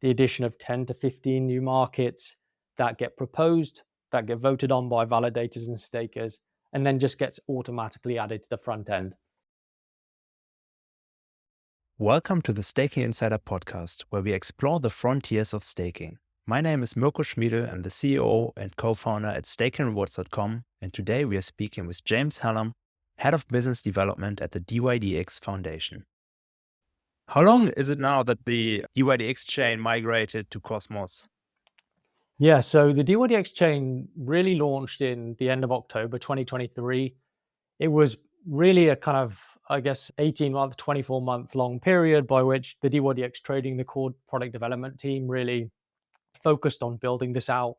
the addition of 10 to 15 new markets that get proposed, that get voted on by validators and stakers, and then just gets automatically added to the front end. Welcome to the Staking Insider podcast, where we explore the frontiers of staking. My name is Mirko. I'm the CEO and co-founder at stakingrewards.com, and today we are speaking with James Hallam, Head of Business Development at the dYdX Foundation. How long is it now that the dYdX chain migrated to Cosmos? Yeah, so the dYdX chain really launched in the end of October 2023. It was really a kind of, 18-month, 24-month long period by which the dYdX trading, the core product development team, really focused on building this out.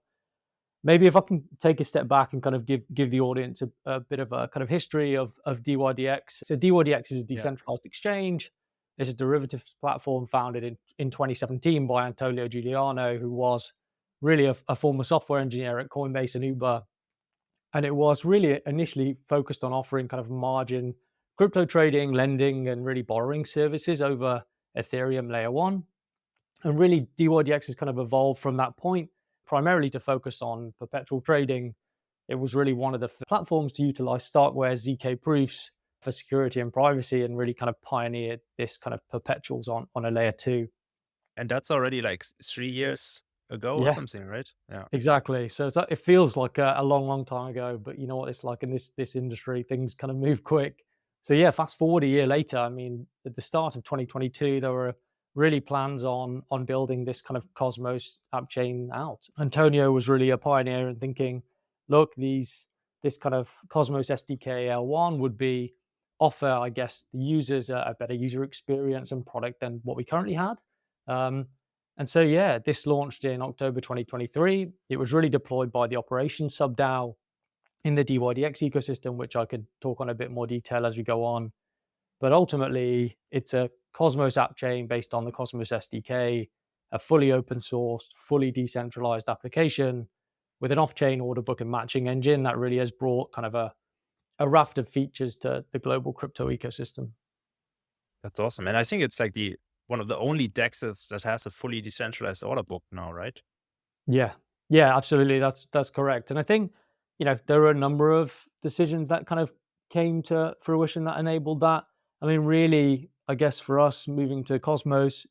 Maybe if I can take a step back and kind of give the audience a bit of a kind of history of dYdX. So dYdX is a decentralized exchange. It's a derivatives platform founded in 2017 by Antonio Giuliano, who was really a former software engineer at Coinbase and Uber. And it was really initially focused on offering kind of margin crypto trading, lending, and really borrowing services over Ethereum layer 1. And really dYdX has kind of evolved from that point, primarily to focus on perpetual trading. It was really one of the platforms to utilize Starkware ZK proofs for security and privacy, and really kind of pioneered this kind of perpetuals on a layer 2. And that's already like 3 years ago or Yeah, something, right? Yeah. exactly. So it feels like a long time ago, but you know what it's like in this industry, things kind of move quick. So yeah, fast forward a year later, I mean, at the start of 2022, there were really plans on building this kind of Cosmos app chain out. Antonio was really a pioneer in thinking, look, this kind of Cosmos SDK L1 would offer, I guess, the users a better user experience and product than what we currently had. And so, yeah, this launched in October 2023. It was really deployed by the operations sub DAO in the dYdX ecosystem, which I could talk on a bit more detail as we go on. But ultimately, it's a Cosmos app chain based on the Cosmos SDK, a fully open sourced, fully decentralized application with an off-chain order book and matching engine that really has brought kind of a raft of features to the global crypto ecosystem. That's awesome. And I think it's like one of the only DEXs that has a fully decentralized order book now, right? Yeah. Yeah, absolutely. That's correct. And I think, there are a number of decisions that kind of came to fruition that enabled that. I mean, really, I guess for us moving to Cosmos,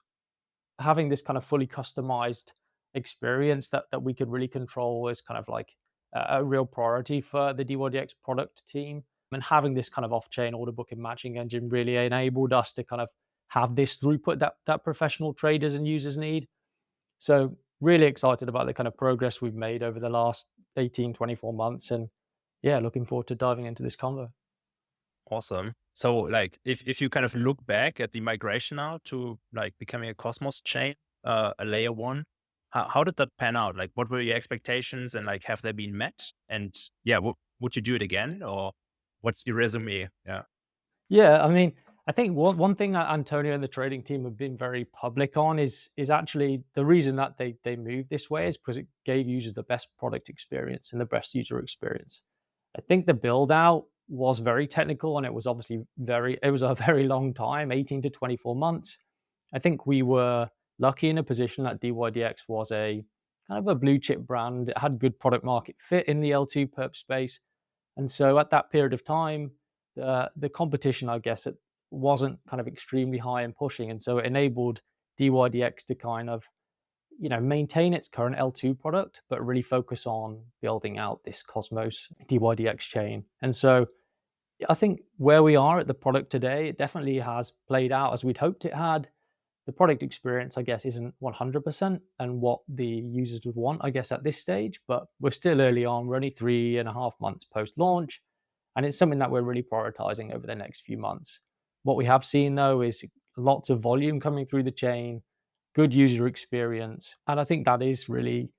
having this kind of fully customized experience that we could really control is kind of like a real priority for the dYdX product team. And having this kind of off-chain order book and matching engine really enabled us to kind of have this throughput that professional traders and users need. So really excited about the kind of progress we've made over the last 18, 24 months. And yeah, looking forward to diving into this convo. Awesome. So like if you kind of look back at the migration now to like becoming a Cosmos chain, a layer 1, how did that pan out? Like what were your expectations and like have they been met? And yeah, would you do it again or what's your resume? Yeah. Yeah, I mean, I think one thing that Antonio and the trading team have been very public on is actually the reason that they moved this way is because it gave users the best product experience and the best user experience. I think the build out was very technical and it was obviously it was a very long time, 18 to 24 months. I think we were lucky in a position that dYdX was a kind of a blue chip brand. It had good product market fit in the L2 perp space. And so at that period of time, the competition, I guess, it wasn't kind of extremely high and pushing. And so it enabled dYdX to kind of, maintain its current L2 product, but really focus on building out this Cosmos dYdX chain. And so I think where we are at the product today, it definitely has played out as we'd hoped it had. The product experience, I guess, isn't 100% and what the users would want, I guess, at this stage, but we're still early on. We're only 3.5 months post launch, and it's something that we're really prioritizing over the next few months. What we have seen, though, is lots of volume coming through the chain, good user experience, and I think that is really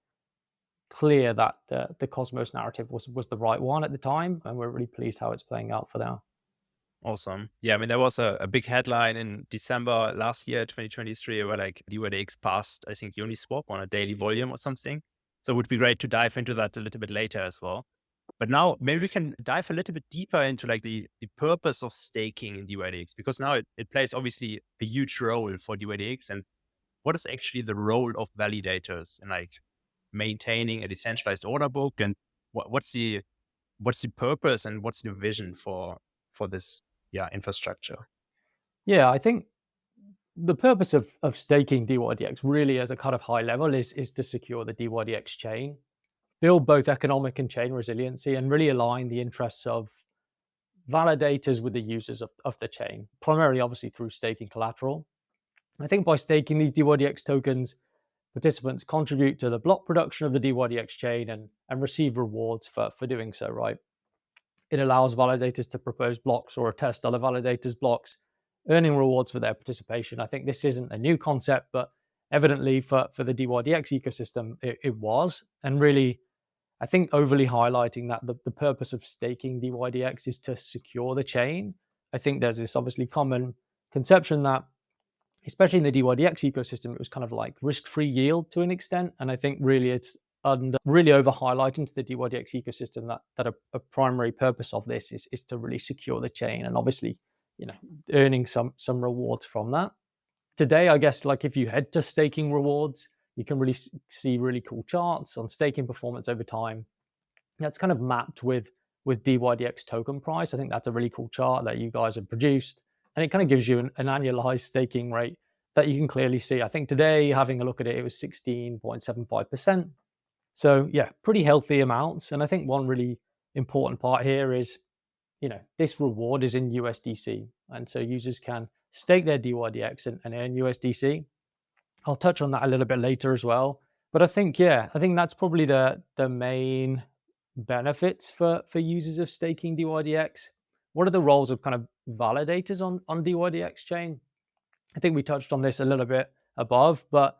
clear that the Cosmos narrative was the right one at the time, and we're really pleased how it's playing out for now. Awesome. Yeah, I mean, there was a big headline in December last year, 2023, where like dYdX passed, I think, Uniswap on a daily volume or something. So it would be great to dive into that a little bit later as well. But now maybe we can dive a little bit deeper into like the purpose of staking in dYdX, because now it plays obviously a huge role for dYdX. And what is actually the role of validators in like maintaining a decentralized order book, and what's the purpose and what's the vision for this infrastructure? Yeah, I think the purpose of staking dYdX really as a kind of high level is to secure the dYdX chain, build both economic and chain resiliency, and really align the interests of validators with the users of the chain, primarily obviously through staking collateral. I think by staking these dYdX tokens, participants contribute to the block production of the dYdX chain and receive rewards for doing so, right? It allows validators to propose blocks or attest other validators' blocks, earning rewards for their participation. I think this isn't a new concept, but evidently for the dYdX ecosystem, it was. And really, I think overly highlighting that the purpose of staking dYdX is to secure the chain. I think there's this obviously common conception that, especially in the dYdX ecosystem, it was kind of like risk-free yield to an extent. And I think really it's really over highlighting to the dYdX ecosystem that a primary purpose of this is to really secure the chain and obviously, earning some rewards from that. Today, I guess, like if you head to staking rewards, you can really see really cool charts on staking performance over time. That's kind of mapped with dYdX token price. I think that's a really cool chart that you guys have produced. And it kind of gives you an annualized staking rate that you can clearly see. I think today, having a look at it, it was 16.75%. So yeah, pretty healthy amounts. And I think one really important part here is, this reward is in USDC. And so users can stake their dYdX and earn USDC. I'll touch on that a little bit later as well. But I think that's probably the main benefits for users of staking dYdX. What are the roles of kind of validators on dYdX chain? I think we touched on this a little bit above, but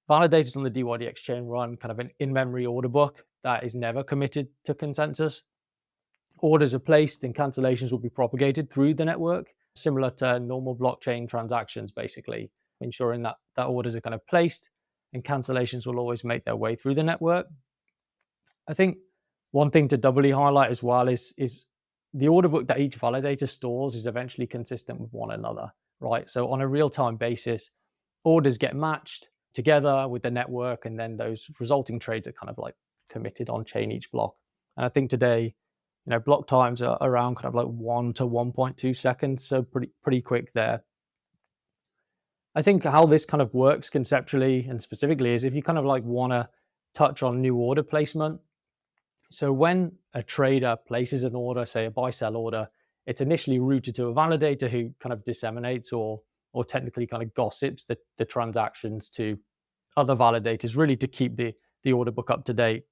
validators on the dYdX chain run kind of an in-memory order book that is never committed to consensus. Orders are placed and cancellations will be propagated through the network, similar to normal blockchain transactions, basically, ensuring that orders are kind of placed and cancellations will always make their way through the network. I think one thing to doubly highlight as well is the order book that each validator stores is eventually consistent with one another, right? So on a real-time basis, orders get matched together with the network, and then those resulting trades are kind of like committed on chain each block. And I think today, block times are around kind of like 1 to 1.2 seconds, so pretty quick there. I think how this kind of works conceptually and specifically is if you kind of like want to touch on new order placement. So when a trader places an order, say a buy-sell order, it's initially routed to a validator who kind of disseminates or technically kind of gossips the transactions to other validators, really to keep the order book up to date.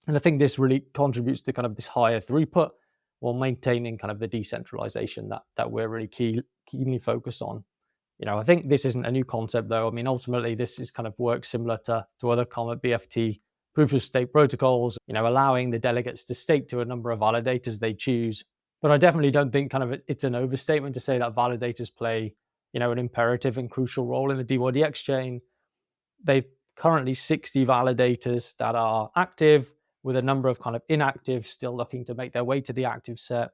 And I think this really contributes to kind of this higher throughput while maintaining kind of the decentralization that we're really keenly focused on. I think this isn't a new concept, though. I mean, ultimately, this is kind of work similar to other common BFT proof of stake protocols, allowing the delegates to stake to a number of validators they choose. But I definitely don't think kind of it's an overstatement to say that validators play, an imperative and crucial role in the dYdX chain. They've currently 60 validators that are active, with a number of kind of inactive still looking to make their way to the active set.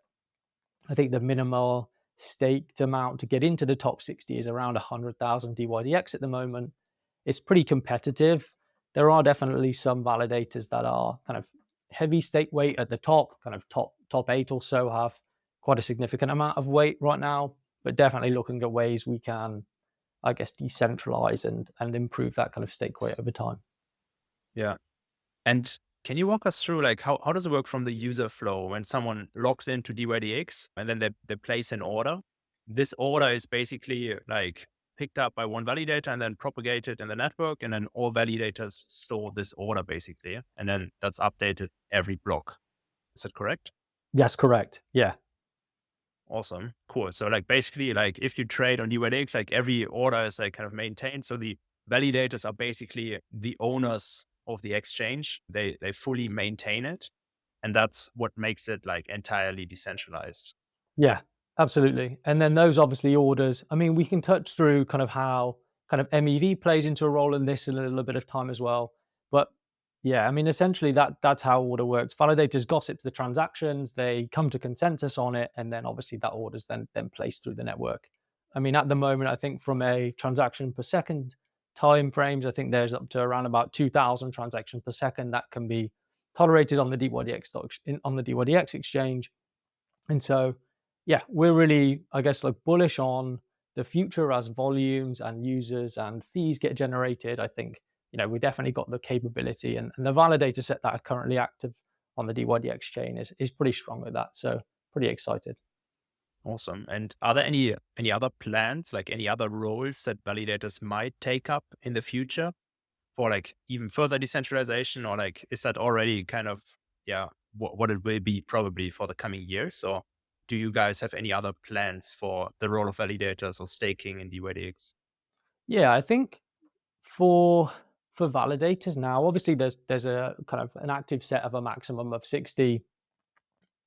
I think the minimal staked amount to get into the top 60 is around 100,000 dYdX at the moment. It's pretty competitive. There are definitely some validators that are kind of heavy stake weight at the top, kind of top 8 or so have quite a significant amount of weight right now, but definitely looking at ways we can, I guess, decentralize and improve that kind of stake weight over time. Yeah. And can you walk us through like how does it work from the user flow when someone logs into dYdX and then they place an order? This order is basically like picked up by one validator and then propagated in the network, and then all validators store this order basically, and then that's updated every block. Is that correct? Yes, correct. Yeah. Awesome. Cool. So like basically like if you trade on dYdX, like every order is like kind of maintained. So the validators are basically the owners of the exchange. They fully maintain it. And that's what makes it like entirely decentralized. Yeah, absolutely. And then those obviously orders, I mean, we can touch through kind of how kind of MEV plays into a role in this in a little bit of time as well. But yeah, I mean, essentially that's how order works. Validators gossip the transactions, they come to consensus on it, and then obviously that order's then placed through the network. I mean, at the moment, I think from a transaction per second time frames. I think there's up to around about 2,000 transactions per second that can be tolerated on the dYdX exchange. And so, yeah, we're really, I guess, like bullish on the future as volumes and users and fees get generated. I think, we definitely got the capability, and the validator set that are currently active on the dYdX chain is pretty strong with that. So pretty excited. Awesome. And are there any other plans, like any other roles that validators might take up in the future for like even further decentralization, or like is that already kind of what it will be probably for the coming years? Or do you guys have any other plans for the role of validators or staking in dYdX? Yeah, I think for validators now, obviously there's a kind of an active set of a maximum of 60.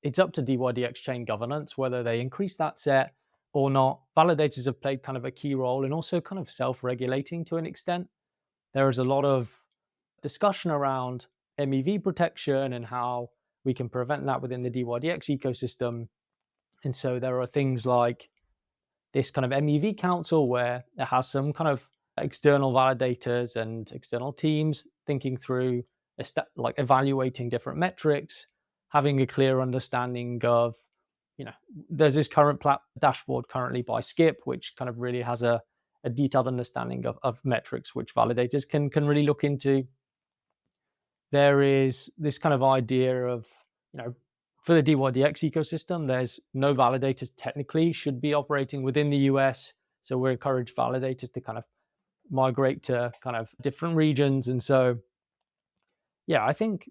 It's up to dYdX chain governance whether they increase that set or not. Validators have played kind of a key role in also kind of self-regulating to an extent. There is a lot of discussion around MEV protection and how we can prevent that within the dYdX ecosystem. And so there are things like this kind of MEV council where it has some kind of external validators and external teams thinking through like evaluating different metrics, having a clear understanding of, there's this current dashboard currently by Skip, which kind of really has a detailed understanding of metrics which validators can really look into. There is this kind of idea of, for the dYdX ecosystem, there's no validators technically should be operating within the US. So we encourage validators to kind of migrate to kind of different regions. And so, yeah, I think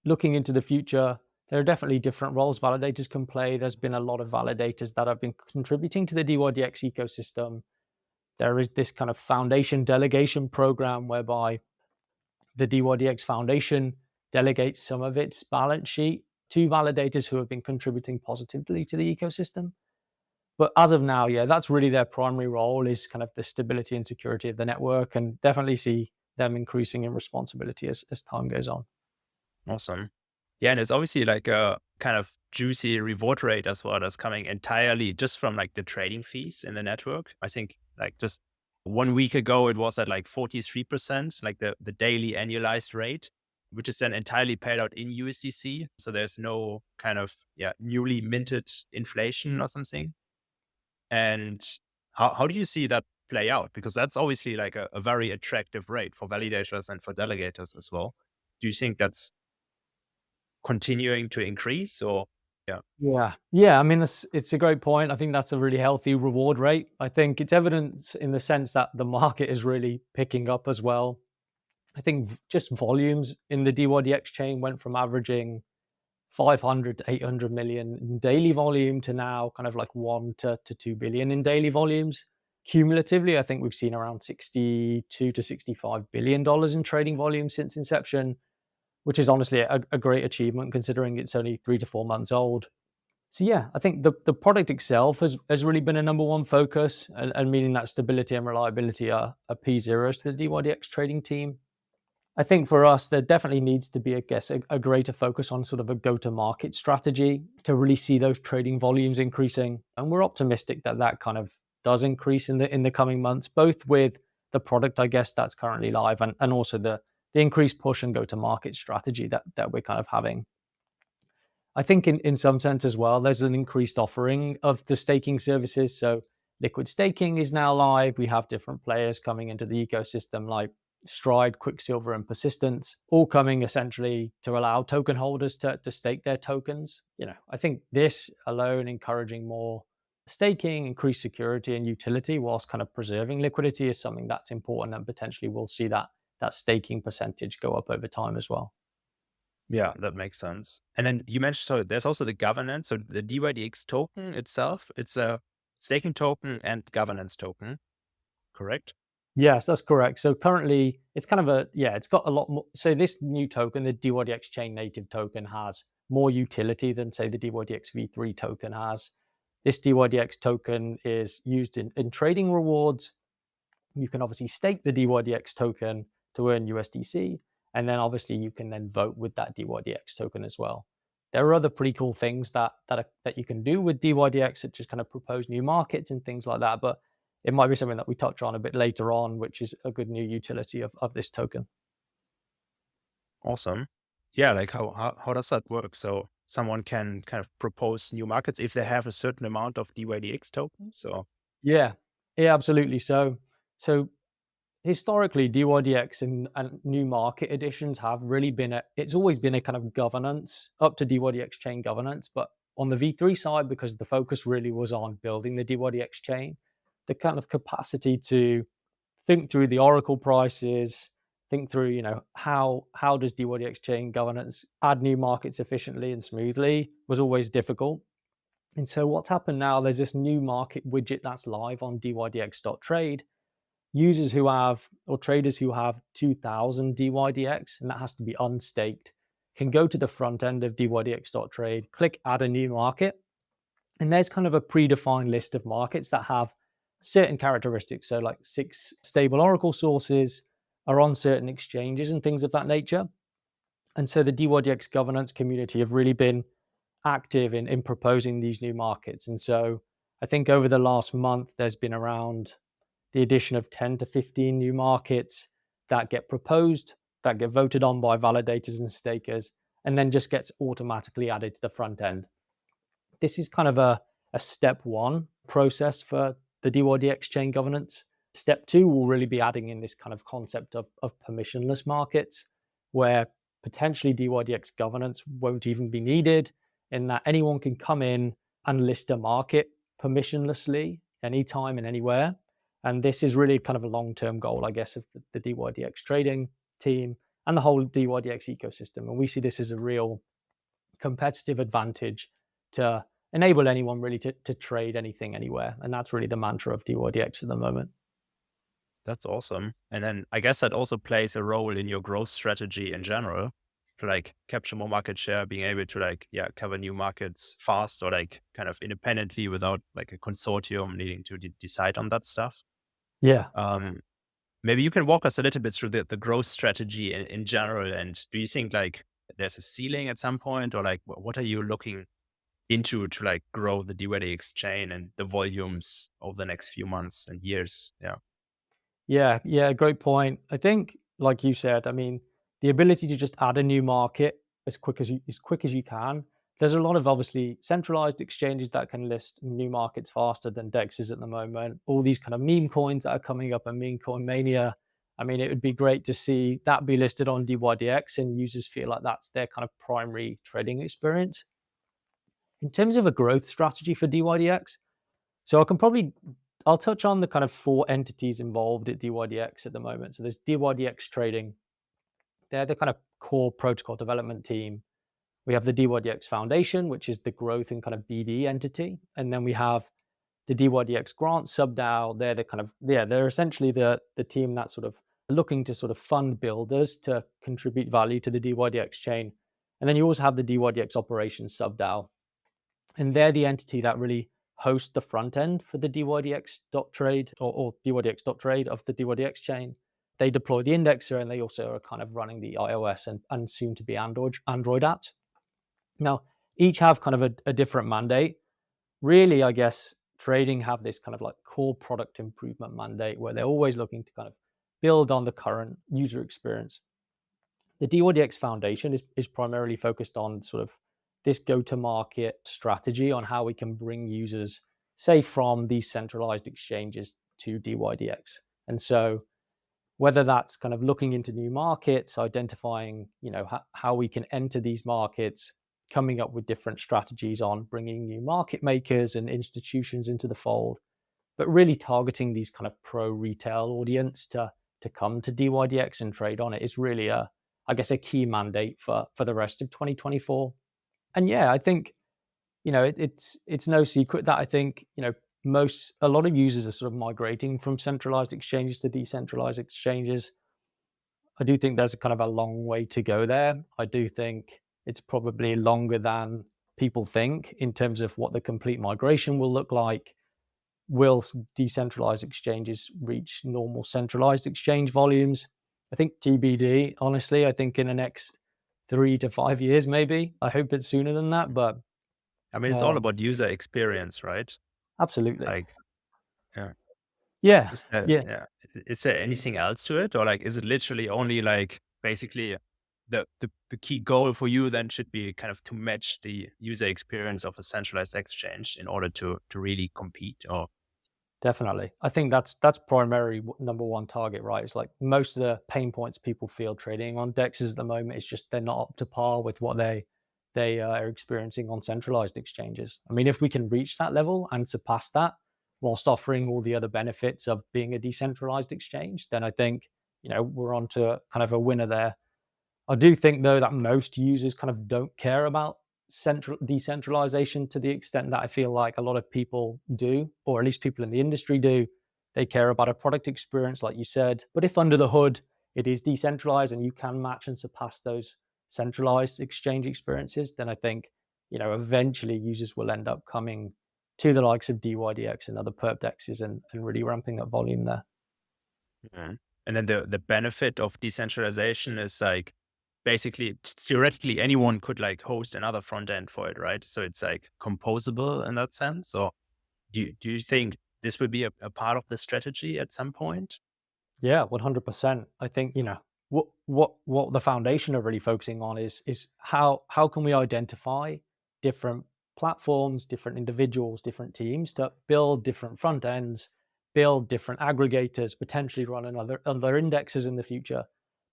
looking into the future, there are definitely different roles validators can play. There's been a lot of validators that have been contributing to the dYdX ecosystem. There is this kind of foundation delegation program whereby the dYdX Foundation delegates some of its balance sheet to validators who have been contributing positively to the ecosystem. But as of now, yeah, that's really their primary role, is kind of the stability and security of the network, and definitely see them increasing in responsibility as time goes on. Awesome. Yeah, and it's obviously like a kind of juicy reward rate as well that's coming entirely just from like the trading fees in the network. I think like just 1 week ago, it was at like 43%, like the daily annualized rate, which is then entirely paid out in USDC. So there's no kind of newly minted inflation or something. And how do you see that play out? Because that's obviously like a very attractive rate for validators and for delegators as well. Do you think that's continuing to increase, or Yeah. I mean, it's a great point. I think that's a really healthy reward rate. I think it's evidence in the sense that the market is really picking up as well. I think just volumes in the dYdX chain went from averaging 500 to 800 million in daily volume to now kind of like 1 to 2 billion in daily volumes. Cumulatively, I think we've seen around 62 to 65 billion dollars in trading volume since inception, which is honestly a great achievement considering it's only 3 to 4 months old. So yeah, I think the product itself has really been a number one focus, and meaning that stability and reliability are P0s to the dYdX trading team. I think for us, there definitely needs to be, I guess, a greater focus on sort of a go-to-market strategy to really see those trading volumes increasing. And we're optimistic that that kind of does increase in the coming months, both with the product, I guess, that's currently live, and also the increased push and go-to-market strategy that we're kind of having. I think in some sense as well, there's an increased offering of the staking services. So liquid staking is now live. We have different players coming into the ecosystem like Stride, Quicksilver, and Persistence, all coming essentially to allow token holders to stake their tokens. I think this alone encouraging more staking, increased security and utility whilst kind of preserving liquidity is something that's important, and potentially we'll see that staking percentage go up over time as well. yeah, that makes sense. And then you mentioned, so there's also the governance. So the dYdX token itself, it's a staking token and governance token, correct? Yes, that's correct. So currently, it's kind of it's got a lot more. So this new token, the dYdX Chain Native token, has more utility than, say, the dYdX V3 token has. This dYdX token is used in trading rewards. You can obviously stake the dYdX token to earn USDC, and then obviously you can then vote with that dYdX token as well. There are other pretty cool things that you can do with dYdX, such as kind of propose new markets and things like that. But it might be something that we touch on a bit later on, which is a good new utility of this token. Awesome. Yeah, like how does that work? So someone can kind of propose new markets if they have a certain amount of dYdX tokens. So Yeah, yeah, absolutely. So historically, dYdX and new market additions have really been it's always been a kind of governance up to dYdX chain governance. But on the V3 side, because the focus really was on building the dYdX chain, the kind of capacity to think through the Oracle prices, think through, how does dYdX chain governance add new markets efficiently and smoothly was always difficult. And so what's happened now, there's this new market widget that's live on dYdX.trade. Users who have, or traders who have 2000 dYdX, and that has to be unstaked, can go to the front end of dYdX.trade, click add a new market, and there's kind of a predefined list of markets that have certain characteristics. So, like 6 stable Oracle sources are on certain exchanges and things of that nature. And so, the dYdX governance community have really been active in proposing these new markets. And so, I think over the last month, there's been around the addition of 10 to 15 new markets that get proposed, that get voted on by validators and stakers, and then just gets automatically added to the front end. This is kind of a step one process for the dYdX chain governance. Step two will really be adding in this kind of concept of permissionless markets, where potentially dYdX governance won't even be needed, in that anyone can come in and list a market permissionlessly anytime and anywhere. And this is really kind of a long-term goal, I guess, of the dYdX trading team and the whole dYdX ecosystem. And we see this as a real competitive advantage to enable anyone really to trade anything anywhere. And that's really the mantra of dYdX at the moment. that's awesome. And then I guess that also plays a role in your growth strategy in general to like capture more market share, being able to like, yeah, cover new markets fast or like kind of independently without like a consortium needing to decide on that stuff. Yeah. Um, Maybe you can walk us a little bit through the growth strategy in general. And do you think like there's a ceiling at some point, or like what are you looking into to like grow the dYdX chain and the volumes over the next few months and years? Yeah. Yeah. Yeah. Great point. I think, like you said, I mean, the ability to just add a new market as quick as you can. There's a lot of obviously centralized exchanges that can list new markets faster than DEXs at the moment. All these kind of meme coins that are coming up and meme coin mania. I mean, it would be great to see that be listed on dYdX and users feel like that's their kind of primary trading experience. In terms of a growth strategy for dYdX, so I'll touch on the kind of 4 entities involved at dYdX at the moment. So there's dYdX trading. They're the kind of core protocol development team. We have the dYdX Foundation, which is the growth and kind of BD entity. And then we have the dYdX Grant SubDAO. They're the kind of, yeah, they're essentially the team that's sort of looking to sort of fund builders to contribute value to the dYdX chain. And then you also have the dYdX Operations SubDAO. And they're the entity that really hosts the front end for the dYdX.trade or dYdX.trade of the dYdX chain. They deploy the indexer, and they also are kind of running the iOS and soon to be Android apps. Now, each have kind of a different mandate. Really, I guess trading have this kind of like core product improvement mandate where they're always looking to kind of build on the current user experience. The dYdX Foundation is primarily focused on sort of this go-to-market strategy on how we can bring users, say, from these centralized exchanges to dYdX. And so whether that's kind of looking into new markets, identifying, how we can enter these markets, coming up with different strategies on bringing new market makers and institutions into the fold, but really targeting these kind of pro retail audience to come to dYdX and trade on it is really I guess a key mandate for the rest of 2024. And yeah, I think it's no secret that I think a lot of users are sort of migrating from centralized exchanges to decentralized exchanges. I do think there's a kind of a long way to go there. I do think it's probably longer than people think in terms of what the complete migration will look like. Will decentralized exchanges reach normal centralized exchange volumes? I think TBD, honestly. I think in the next 3 to 5 years, maybe. I hope it's sooner than that, but I mean, it's all uh, about user experience, right? absolutely. Like, yeah. Yeah, Is there, yeah, yeah, is there anything else to it, or like is it literally only like basically the key goal for you then should be kind of to match the user experience of a centralized exchange in order to really compete? Or definitely. I think that's primary number one target, right? It's like most of the pain points people feel trading on dexes at the moment is just they're not up to par with what they are experiencing on centralized exchanges. I mean, if we can reach that level and surpass that whilst offering all the other benefits of being a decentralized exchange, then I think we're on to kind of a winner there. I do think though that most users kind of don't care about central decentralization to the extent that I feel like a lot of people do, or at least people in the industry do. They care about a product experience, like you said. But if under the hood it is decentralized and you can match and surpass those centralized exchange experiences, then I think eventually users will end up coming to the likes of dYdX and other perp dexes and really ramping up volume there. mhm. And then the benefit of decentralization is like basically theoretically anyone could like host another front end for it, right? So it's like composable in that sense. So do you think this will be a part of the strategy at some point? Yeah, 100%. I think, what the foundation are really focusing on is how can we identify different platforms, different individuals, different teams to build different front ends, build different aggregators, potentially run other indexes in the future,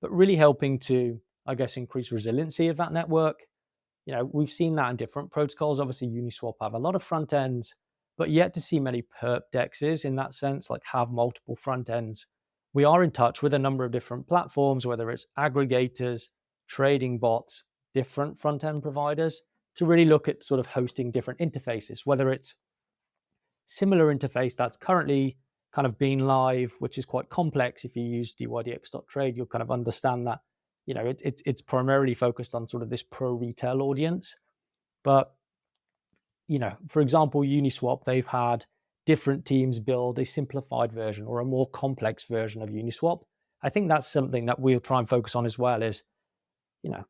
but really helping to, I guess, increase resiliency of that network. We've seen that in different protocols. Obviously, Uniswap have a lot of front ends, but yet to see many perp dexes in that sense, like have multiple front ends. We are in touch with a number of different platforms, whether it's aggregators, trading bots, different front end providers, to really look at sort of hosting different interfaces, whether it's similar interface that's currently kind of been live, which is quite complex. If you use dYdX.trade, you'll kind of understand that it's primarily focused on sort of this pro retail audience. But for example, Uniswap, they've had different teams build a simplified version or a more complex version of Uniswap. I think that's something that we'll try and focus on as well. Is you know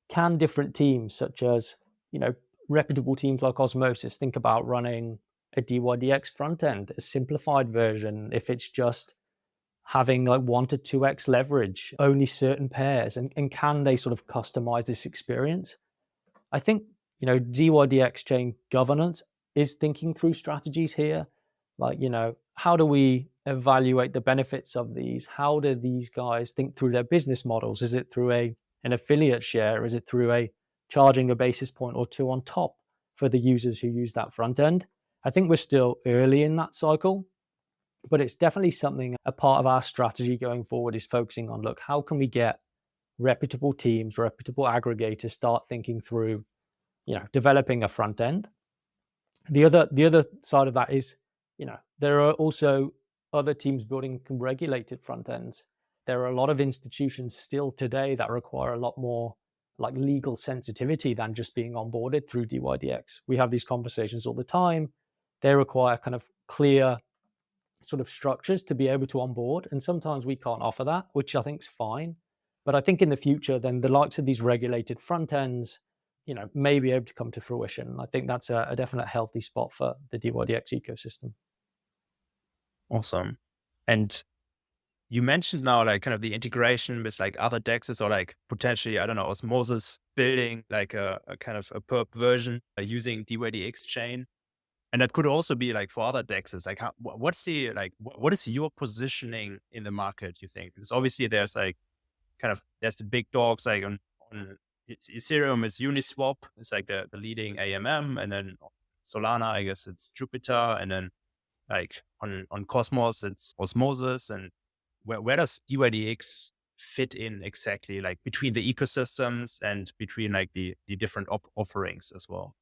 can different teams, such as you know reputable teams like Osmosis, think about running a dYdX front end, a simplified version, if it's just having like 1 to 2x leverage, only certain pairs, and can they sort of customize this experience? I think dYdX chain governance is thinking through strategies here. Like, how do we evaluate the benefits of these? How do these guys think through their business models? Is it through an affiliate share? Is it through a charging a basis point or two on top for the users who use that front end? I think we're still early in that cycle, but it's definitely something. A part of our strategy going forward is focusing on, look, how can we get reputable teams, reputable aggregators start thinking through developing a front end. The other side of that is, there are also other teams building regulated front ends. There are a lot of institutions still today that require a lot more like legal sensitivity than just being onboarded through dYdX. We have these conversations all the time. They require kind of clear sort of structures to be able to onboard, and sometimes we can't offer that, which I think is fine. But I think in the future, then the likes of these regulated front ends, may be able to come to fruition. I think that's a definite healthy spot for the dYdX ecosystem. Awesome. And you mentioned now like kind of the integration with like other dexes or like potentially, I don't know, Osmosis building like a kind of a perp version using dYdX chain. And that could also be like for other dexes. Like, what's the like, what is your positioning in the market? You think? Because obviously there's like kind of there's the big dogs like on Ethereum is Uniswap. It's like the leading AMM, and then Solana, I guess it's Jupiter, and then like on Cosmos it's Osmosis. And where does dYdX fit in exactly, like between the ecosystems and between like the different offerings as well?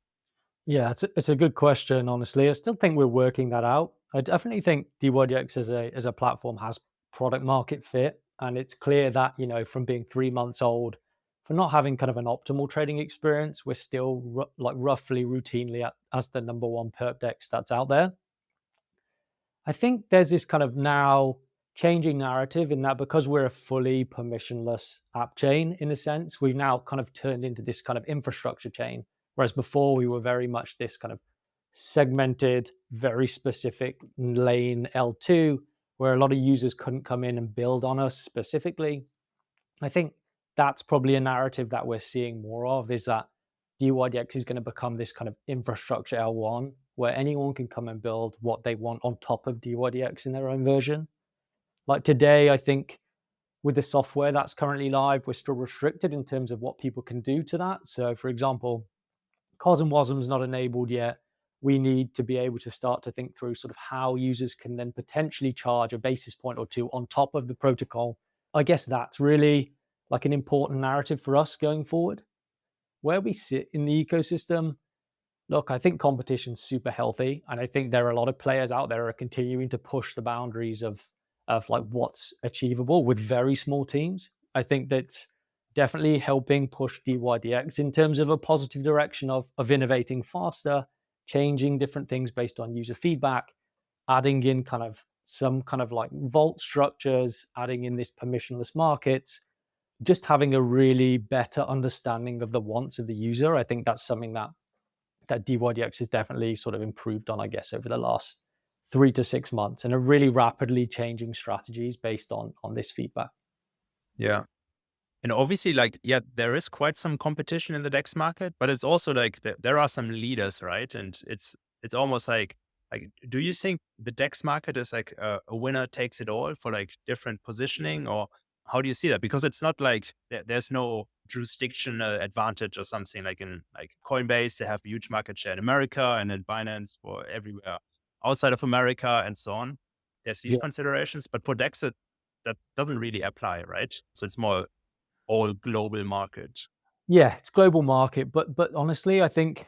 Yeah, it's a good question. Honestly, I still think we're working that out. I definitely think dYdX as a platform has product market fit, and it's clear that from being 3 months old, for not having kind of an optimal trading experience, we're still like roughly routinely as the number one perp dex that's out there. I think there's this kind of now changing narrative in that because we're a fully permissionless app chain, in a sense, we've now kind of turned into this kind of infrastructure chain. Whereas before we were very much this kind of segmented, very specific lane L2, where a lot of users couldn't come in and build on us specifically. I think that's probably a narrative that we're seeing more of, is that dYdX is going to become this kind of infrastructure L1 where anyone can come and build what they want on top of dYdX in their own version. Like today, I think with the software that's currently live, we're still restricted in terms of what people can do to that. So, for example, Cosmos is not enabled yet. We need to be able to start to think through sort of how users can then potentially charge a basis point or two on top of the protocol. I guess that's really like an important narrative for us going forward. Where we sit in the ecosystem, look, I think competition's super healthy, and I think there are a lot of players out there who are continuing to push the boundaries of like what's achievable with very small teams. I think that's definitely helping push dYdX in terms of a positive direction of innovating faster, changing different things based on user feedback, adding in kind of some kind of like vault structures, adding in this permissionless markets, just having a really better understanding of the wants of the user. I think that's something that dYdX has definitely sort of improved on, I guess, over the last 3 to 6 months, and are really rapidly changing strategies based on this feedback. Yeah. And obviously, like, yeah, there is quite some competition in the DEX market, but it's also like there are some leaders, right? And it's almost like, do you think the DEX market is like a winner takes it all for like different positioning, or how do you see that? Because it's not like there's no jurisdictional advantage or something like in like Coinbase, they have a huge market share in America, and then Binance for everywhere outside of America and so on. There's these Yeah. considerations, but for DEX, that doesn't really apply, right? So it's more all global market. Yeah, it's global market, but honestly, I think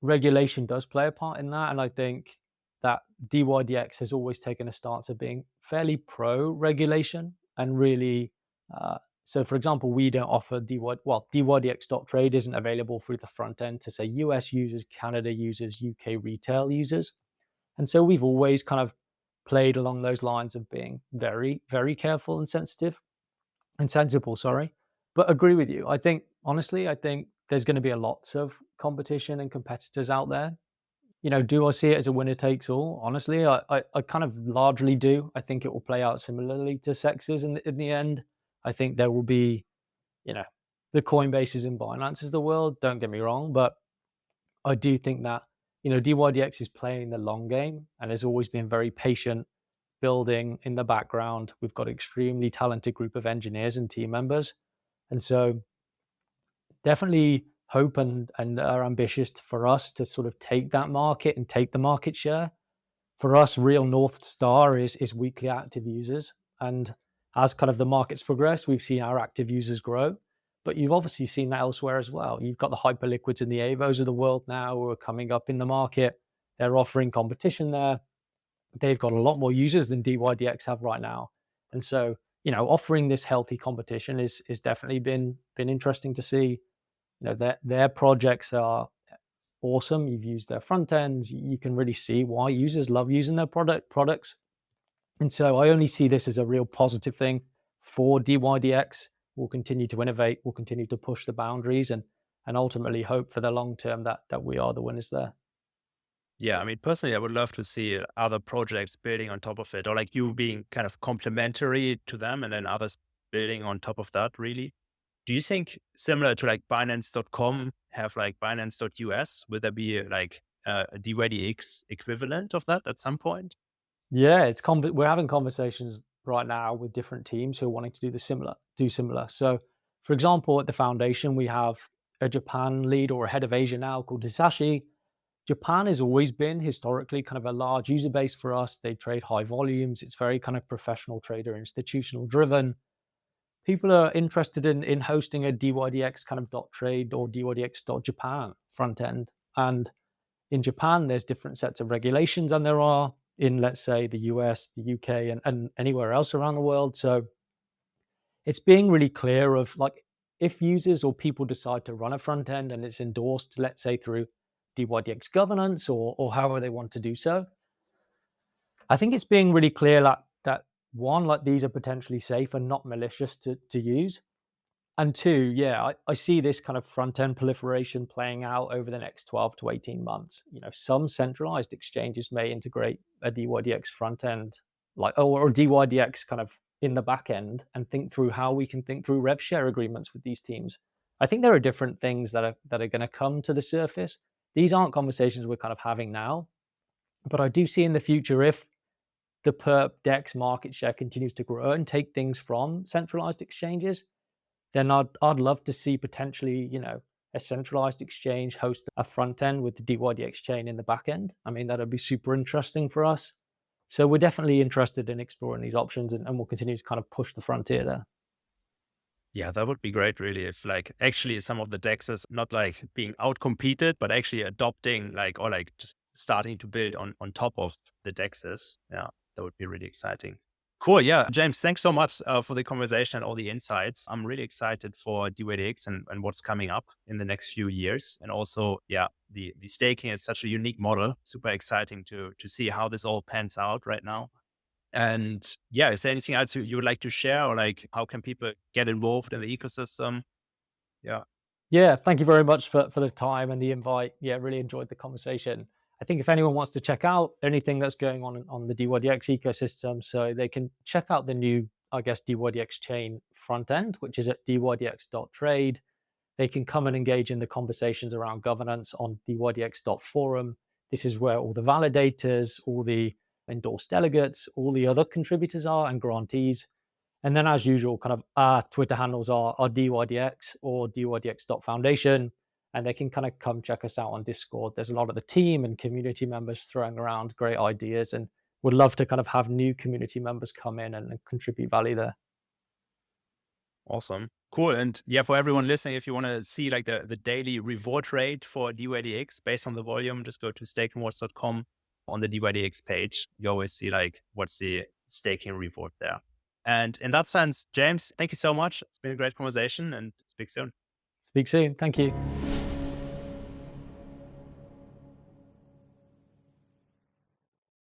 regulation does play a part in that, and I think that dYdX has always taken a stance of being fairly pro regulation and really. So, for example, we don't offer dYdX.trade isn't available through the front end to say US users, Canada users, UK retail users, and so we've always kind of played along those lines of being very, very careful and sensitive and sensible, sorry. But agree with you. I think honestly, I think there's going to be a lots of competition and competitors out there. Do I see it as a winner takes all? Honestly, I kind of largely do. I think it will play out similarly to sexes in the end. I think there will be, you know, the Coinbases and Binances of the world. Don't get me wrong, but I do think that dYdX is playing the long game and has always been very patient, building in the background. We've got an extremely talented group of engineers and team members. And so definitely hope and are ambitious for us to sort of take that market and take the market share. For us, real North Star is weekly active users. And as kind of the markets progress, we've seen our active users grow. But you've obviously seen that elsewhere as well. You've got the hyperliquids and the Avos of the world now who are coming up in the market. They're offering competition there. They've got a lot more users than dYdX have right now. And so, offering this healthy competition is definitely been interesting to see. Their projects are awesome. You've used their front ends. You can really see why users love using their products. And so I only see this as a real positive thing for dYdX. We'll continue to innovate. We'll continue to push the boundaries and ultimately hope for the long term that we are the winners there. Yeah, I mean, personally, I would love to see other projects building on top of it, or like you being kind of complementary to them and then others building on top of that, really. Do you think similar to like Binance.com have like Binance.us? Will there be like a dYdX equivalent of that at some point? Yeah, we're having conversations right now with different teams who are wanting to do similar. So, for example, at the foundation, we have a Japan lead or a head of Asia now called Hisashi. Japan has always been historically kind of a large user base for us. They trade high volumes. It's very kind of professional trader, institutional driven. People are interested in hosting a dYdX kind of .trade or dYdX.Japan front end. And in Japan, there's different sets of regulations than there are in, let's say, the US, the UK, and anywhere else around the world. So it's being really clear of like, if users or people decide to run a front end and it's endorsed, let's say through dYdX governance or however they want to do so, I think it's being really clear that one, like these are potentially safe and not malicious to use. And two, yeah, I see this kind of front end proliferation playing out over the next 12 to 18 months. Some centralized exchanges may integrate a dYdX front end like or dYdX kind of in the back end and think through how we can think through rev share agreements with these teams. I think there are different things that are going to come to the surface. These aren't conversations we're kind of having now, but I do see in the future, if the perp DEX market share continues to grow and take things from centralized exchanges, then I'd love to see potentially, a centralized exchange host a front end with the dYdX chain in the back end. I mean, that'd be super interesting for us. So we're definitely interested in exploring these options, and we'll continue to kind of push the frontier there. Yeah, that would be great, really, if like actually some of the DEXs not like being outcompeted, but actually adopting like or like just starting to build on top of the DEXs. Yeah, that would be really exciting. Cool. Yeah, James, thanks so much for the conversation and all the insights. I'm really excited for dYdX and what's coming up in the next few years. And also, yeah, the staking is such a unique model. Super exciting to see how this all pans out right now. And yeah, is there anything else you would like to share, or like how can people get involved in the ecosystem? Yeah. Yeah, thank you very much for the time and the invite. Yeah, really enjoyed the conversation. I think if anyone wants to check out anything that's going on the dYdX ecosystem, so they can check out the new, I guess, dYdX chain front end, which is at dYdX.trade. They can come and engage in the conversations around governance on dYdX.forum. This is where all the validators, all the endorsed delegates, all the other contributors are and grantees. And then, as usual, kind of our Twitter handles are dYdX or dYdX.foundation. And they can kind of come check us out on Discord. There's a lot of the team and community members throwing around great ideas, and would love to kind of have new community members come in and contribute value there. Awesome. Cool. And yeah, for everyone listening, if you want to see like the daily reward rate for dYdX based on the volume, just go to stakeandwards.com. On the dYdX page. You always see like what's the staking reward there. And in that sense, James, thank you so much. It's been a great conversation, and speak soon. Speak soon. Thank you.